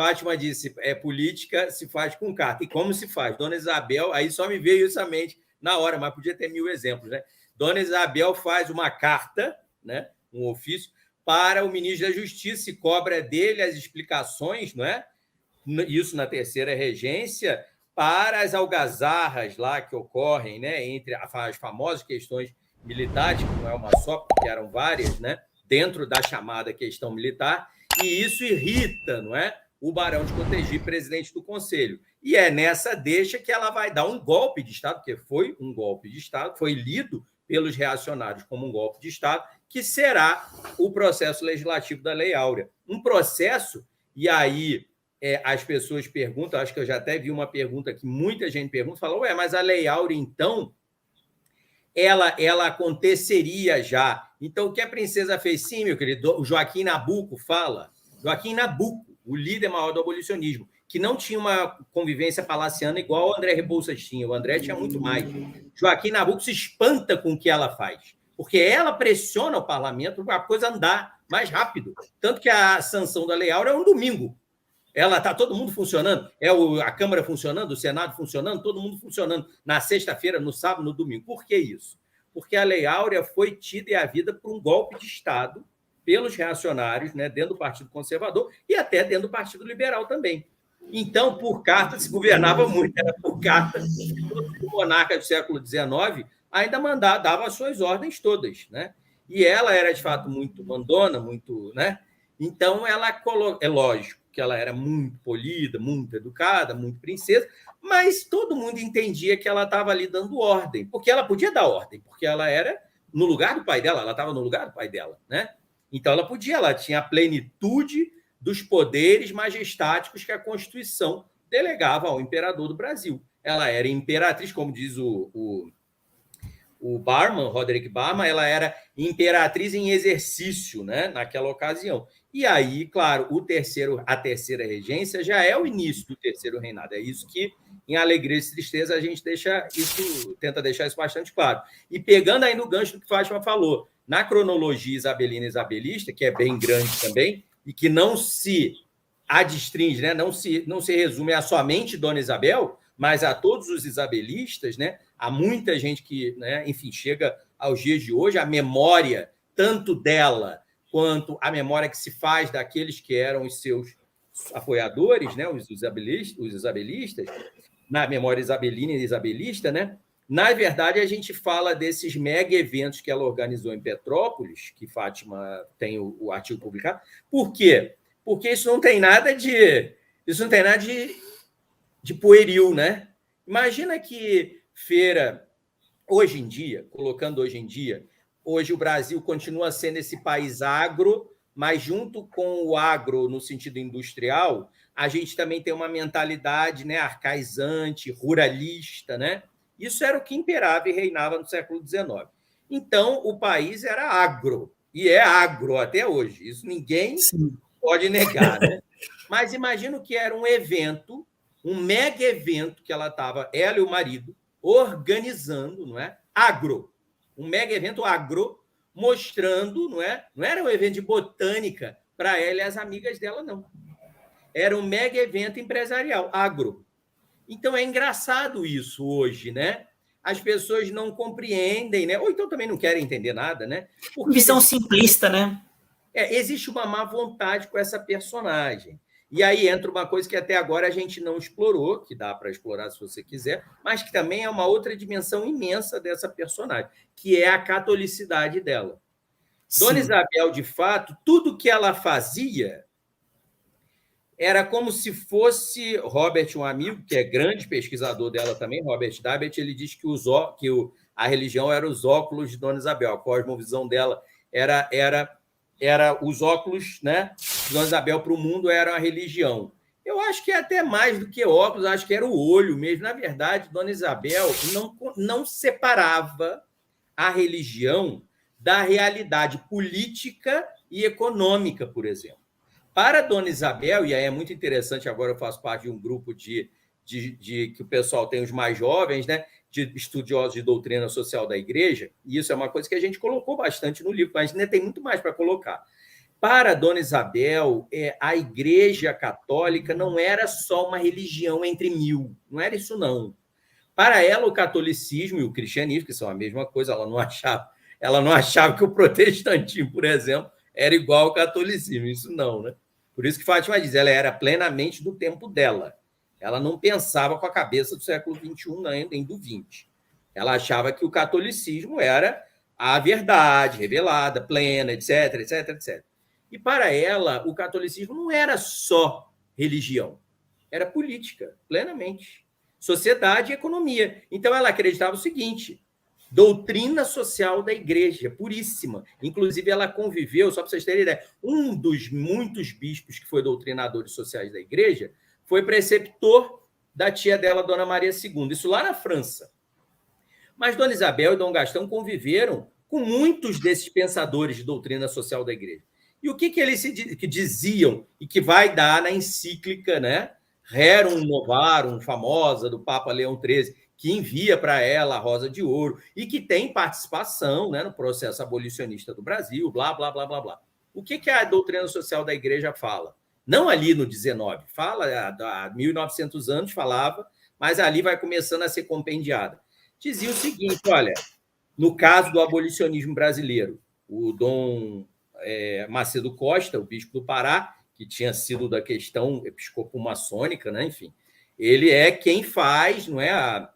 Fátima disse, política se faz com carta. E como se faz? Dona Isabel, aí só me veio isso à mente na hora, mas podia ter 1000 exemplos, né? Dona Isabel faz uma carta, né, um ofício, para o ministro da Justiça e cobra dele as explicações, não é? Isso na terceira regência, para as algazarras lá que ocorrem, né, entre as famosas questões militares, que não é uma só, porque eram várias, né, dentro da chamada questão militar, e isso irrita, não é, o Barão de Cotegipe, presidente do Conselho. E é nessa deixa que ela vai dar um golpe de Estado, porque foi um golpe de Estado, foi lido pelos reacionários como um golpe de Estado, que será o processo legislativo da Lei Áurea. Um processo, e aí as pessoas perguntam, acho que eu já até vi uma pergunta que muita gente pergunta, fala, mas a Lei Áurea, então, ela aconteceria já. Então, o que a princesa fez? Sim, meu querido, o Joaquim Nabuco fala, Joaquim Nabuco, o líder maior do abolicionismo, que não tinha uma convivência palaciana igual o André Rebouças tinha. O André tinha muito mais. Joaquim Nabuco se espanta com o que ela faz, porque ela pressiona o parlamento para a coisa andar mais rápido. Tanto que a sanção da Lei Áurea é um domingo. Ela está todo mundo funcionando, a Câmara funcionando, o Senado funcionando, todo mundo funcionando na sexta-feira, no sábado, no domingo. Por que isso? Porque a Lei Áurea foi tida e a vida por um golpe de Estado pelos reacionários, né, dentro do Partido Conservador e até dentro do Partido Liberal também. Então, por carta, se governava muito, era por carta. O monarca do século XIX ainda dava as suas ordens todas, né? E ela era, de fato, muito mandona, muito, né? Então, é lógico que ela era muito polida, muito educada, muito princesa, mas todo mundo entendia que ela estava ali dando ordem, porque ela podia dar ordem, porque ela era no lugar do pai dela, ela estava no lugar do pai dela, né? Então, ela tinha a plenitude dos poderes majestáticos que a Constituição delegava ao imperador do Brasil. Ela era imperatriz, como diz o Barman, Roderick Barman, ela era imperatriz em exercício, né, naquela ocasião. E aí, claro, a terceira regência já é o início do terceiro reinado. É isso que, em Alegria e Tristeza, a gente tenta deixar isso bastante claro. E pegando aí no gancho do que Fátima falou, na cronologia isabelina e isabelista, que é bem grande também, e que não se adstringe, né, não se resume a somente Dona Isabel, mas a todos os isabelistas, né? Há muita gente que, né, enfim, chega aos dias de hoje, a memória, tanto dela quanto a memória que se faz daqueles que eram os seus apoiadores, né, os isabelistas, na memória isabelina e isabelista, né? Na verdade, a gente fala desses mega eventos que ela organizou em Petrópolis, que Fátima tem o artigo publicado. Por quê? Porque isso não tem nada de pueril, né? Imagina que feira, hoje em dia, hoje o Brasil continua sendo esse país agro, mas junto com o agro no sentido industrial, a gente também tem uma mentalidade, né, arcaizante, ruralista, né? Isso era o que imperava e reinava no século XIX. Então, o país era agro, e é agro até hoje. Isso ninguém pode negar, né? Mas imagino que era um evento, um mega evento que ela estava, ela e o marido, organizando, não é? Um mega evento agro, mostrando, não é? Não era um evento de botânica para ela e as amigas dela, não. Era um mega evento empresarial, agro. Então é engraçado isso hoje, né? As pessoas não compreendem, né? Ou então também não querem entender nada, né? Porque visão simplista, né? Existe uma má vontade com essa personagem. E aí entra uma coisa que até agora a gente não explorou, que dá para explorar se você quiser, mas que também é uma outra dimensão imensa dessa personagem, que é a catolicidade dela. Sim. Dona Isabel, de fato, tudo que ela fazia era como se fosse Robert, um amigo, que é grande pesquisador dela também, Robert Dabet, ele diz que a religião era os óculos de Dona Isabel, a cosmovisão dela era os óculos, né? Dona Isabel para o mundo era a religião. Eu acho que é até mais do que óculos, acho que era o olho mesmo. Na verdade, Dona Isabel não separava a religião da realidade política e econômica, por exemplo. Para Dona Isabel, e aí é muito interessante, agora eu faço parte de um grupo de que o pessoal tem os mais jovens, né? De estudiosos de doutrina social da igreja, e isso é uma coisa que a gente colocou bastante no livro, mas ainda tem muito mais para colocar. Para Dona Isabel, a Igreja Católica não era só uma religião entre mil, não era isso, não. Para ela, o catolicismo e o cristianismo, que são a mesma coisa, ela não achava que o protestantismo, por exemplo, era igual ao catolicismo, isso não, né? Por isso que Fátima diz, ela era plenamente do tempo dela. Ela não pensava com a cabeça do século XXI, nem do XX. Ela achava que o catolicismo era a verdade revelada, plena, etc, etc, etc. E para ela, o catolicismo não era só religião, era política, plenamente. Sociedade e economia. Então, ela acreditava o seguinte, doutrina social da igreja, puríssima. Inclusive, ela conviveu, só para vocês terem ideia, um dos muitos bispos que foi doutrinadores sociais da igreja foi preceptor da tia dela, Dona Maria II, isso lá na França. Mas Dona Isabel e Dom Gastão conviveram com muitos desses pensadores de doutrina social da igreja. E o que eles que diziam, e que vai dar na encíclica, né? Rerum Novarum, famosa, do Papa Leão XIII, que envia para ela a Rosa de Ouro, e que tem participação, né, no processo abolicionista do Brasil, blá, blá, blá, blá, blá. O que a doutrina social da igreja fala? Não ali no 19, fala há 1.900 anos, falava, mas ali vai começando a ser compendiada. Dizia o seguinte, olha, no caso do abolicionismo brasileiro, o Dom Macedo Costa, o bispo do Pará, que tinha sido da questão episcopo-maçônica, né? Enfim, ele é quem faz, não é,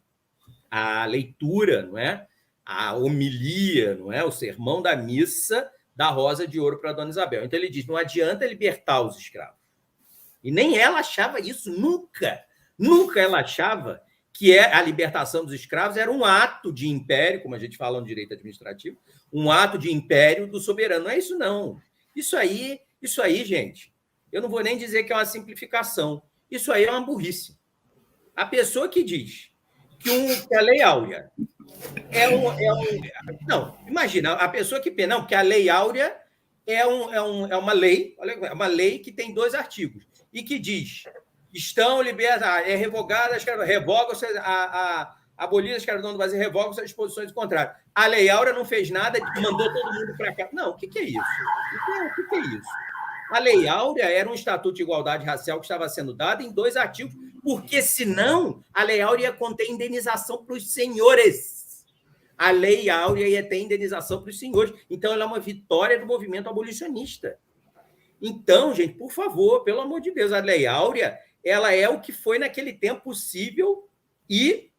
a leitura, não é, a homilia, não é, o sermão da missa da Rosa de Ouro para Dona Isabel. Então ele diz, não adianta libertar os escravos. E nem ela achava isso, nunca ela achava que a libertação dos escravos era um ato de império, como a gente fala no direito administrativo, um ato de império do soberano. Não é isso, não. Isso aí, gente, eu não vou nem dizer que é uma simplificação. Isso aí é uma burrice. A pessoa que diz que a Lei Áurea Não, imagina, a pessoa que pensa, não, que a Lei Áurea é uma lei, olha, é uma lei que tem 2 artigos, e que diz, estão libertas, é revogada, revoga-se abolir a escravidão do Brasil, revoga-se as disposições contrárias. A Lei Áurea não fez nada, mandou todo mundo para cá. Não, o que é isso? O que é isso? A Lei Áurea era um estatuto de igualdade racial que estava sendo dado em 2 artigos, porque senão a Lei Áurea ia conter indenização para os senhores. A Lei Áurea ia ter indenização para os senhores. Então, ela é uma vitória do movimento abolicionista. Então, gente, por favor, pelo amor de Deus, a Lei Áurea, ela é o que foi naquele tempo possível e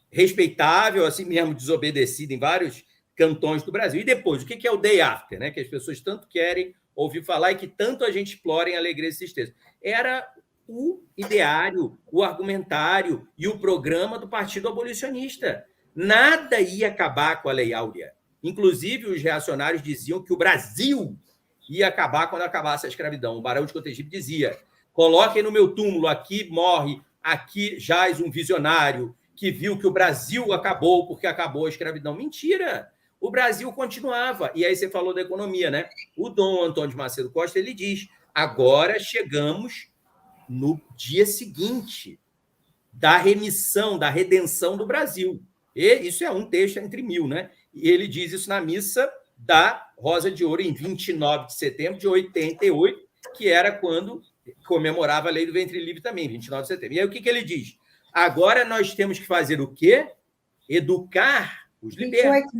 respeitável, assim mesmo desobedecida em vários cantões do Brasil. E depois, o que é o day after, né? Que as pessoas tanto querem ouvir falar e que tanto a gente explora em Alegria esses textos. Era o ideário, o argumentário e o programa do Partido Abolicionista. Nada ia acabar com a Lei Áurea. Inclusive, os reacionários diziam que o Brasil ia acabar quando acabasse a escravidão. O Barão de Cotegipe dizia, coloquem no meu túmulo, aqui morre, aqui jaz um visionário que viu que o Brasil acabou porque acabou a escravidão. Mentira! O Brasil continuava. E aí você falou da economia, né? O Dom Antônio de Macedo Costa, ele diz, agora chegamos no dia seguinte da remissão, da redenção do Brasil. E isso é um texto entre 1000, né? E ele diz isso na missa da Rosa de Ouro, em 29 de setembro de 88, que era quando comemorava a lei do ventre livre também, 29 de setembro. E aí o que ele diz? Agora nós temos que fazer o quê? Educar os libertos.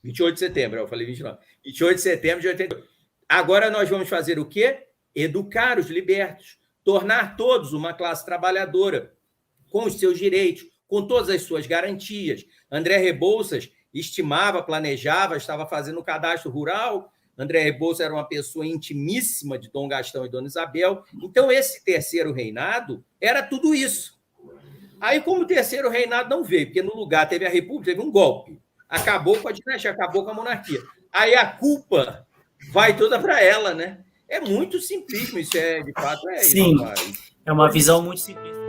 28 de setembro, eu falei 29. 28 de setembro de 88. Agora nós vamos fazer o quê? Educar os libertos, tornar todos uma classe trabalhadora, com os seus direitos, com todas as suas garantias. André Rebouças estimava, planejava, estava fazendo o cadastro rural. André Rebouças era uma pessoa intimíssima de Dom Gastão e Dona Isabel. Então, esse terceiro reinado era tudo isso. Aí, como o terceiro reinado não veio, porque no lugar teve a República, teve um golpe. Acabou com a dinastia, acabou com a monarquia. Aí a culpa vai toda para ela, né? É muito simplismo, isso de fato Sim, é uma visão muito simplista.